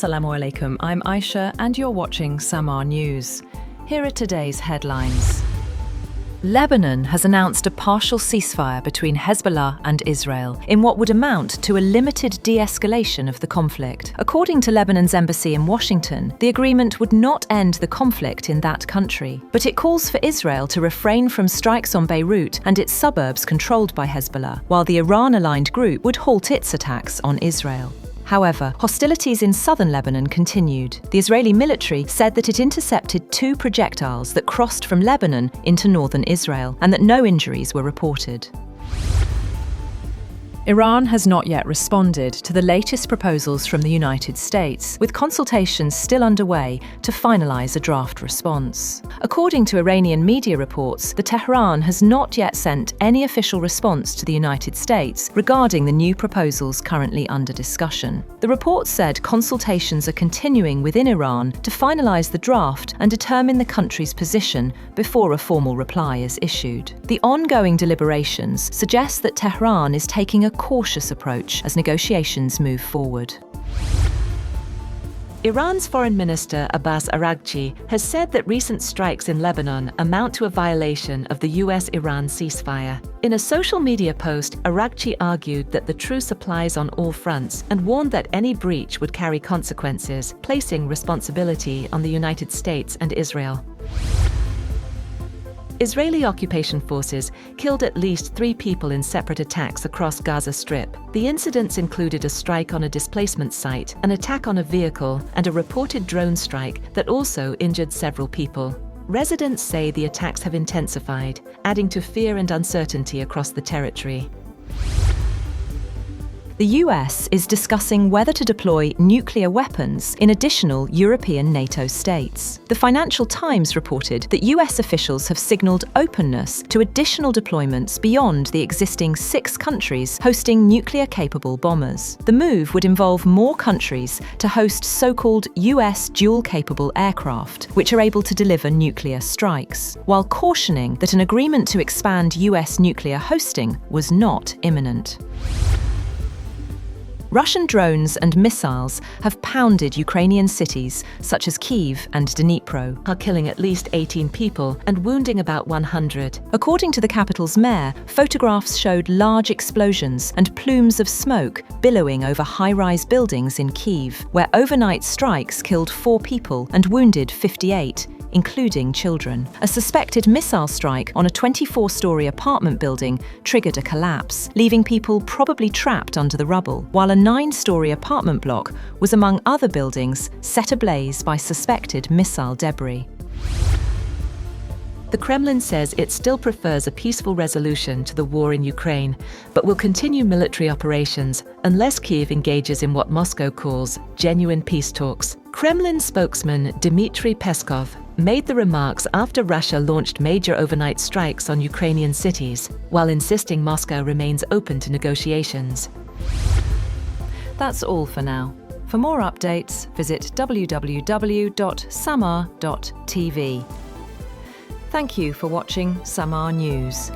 Assalamu alaikum, I'm Aisha and you're watching SAMAA News. Here are today's headlines. Lebanon has announced a partial ceasefire between Hezbollah and Israel in what would amount to a limited de-escalation of the conflict. According to Lebanon's embassy in Washington, the agreement would not end the conflict in that country, but it calls for Israel to refrain from strikes on Beirut and its suburbs controlled by Hezbollah, while the Iran-aligned group would halt its attacks on Israel. However, hostilities in southern Lebanon continued. The Israeli military said that it intercepted 2 projectiles that crossed from Lebanon into northern Israel and that no injuries were reported. Iran has not yet responded to the latest proposals from the United States, with consultations still underway to finalize a draft response. According to Iranian media reports, the Tehran has not yet sent any official response to the United States regarding the new proposals currently under discussion. The report said consultations are continuing within Iran to finalize the draft and determine the country's position before a formal reply is issued. The ongoing deliberations suggest that Tehran is taking a cautious approach as negotiations move forward. Iran's Foreign Minister Abbas Araghchi has said that recent strikes in Lebanon amount to a violation of the US-Iran ceasefire. In a social media post, Araghchi argued that the truce applies on all fronts and warned that any breach would carry consequences, placing responsibility on the United States and Israel. Israeli occupation forces killed at least 3 people in separate attacks across Gaza Strip. The incidents included a strike on a displacement site, an attack on a vehicle, and a reported drone strike that also injured several people. Residents say the attacks have intensified, adding to fear and uncertainty across the territory. The US is discussing whether to deploy nuclear weapons in additional European NATO states. The Financial Times reported that US officials have signalled openness to additional deployments beyond the existing 6 countries hosting nuclear-capable bombers. The move would involve more countries to host so-called US dual-capable aircraft, which are able to deliver nuclear strikes, while cautioning that an agreement to expand US nuclear hosting was not imminent. Russian drones and missiles have pounded Ukrainian cities such as Kyiv and Dnipro, are killing at least 18 people and wounding about 100. According to the capital's mayor, photographs showed large explosions and plumes of smoke billowing over high-rise buildings in Kyiv, where overnight strikes killed 4 people and wounded 58. Including children. A suspected missile strike on a 24-story apartment building triggered a collapse, leaving people probably trapped under the rubble, while a 9-story apartment block was among other buildings set ablaze by suspected missile debris. The Kremlin says it still prefers a peaceful resolution to the war in Ukraine, but will continue military operations unless Kyiv engages in what Moscow calls genuine peace talks. Kremlin spokesman Dmitry Peskov made the remarks after Russia launched major overnight strikes on Ukrainian cities, while insisting Moscow remains open to negotiations. That's all for now. For more updates, visit www.samaa.tv. Thank you for watching SAMAA News.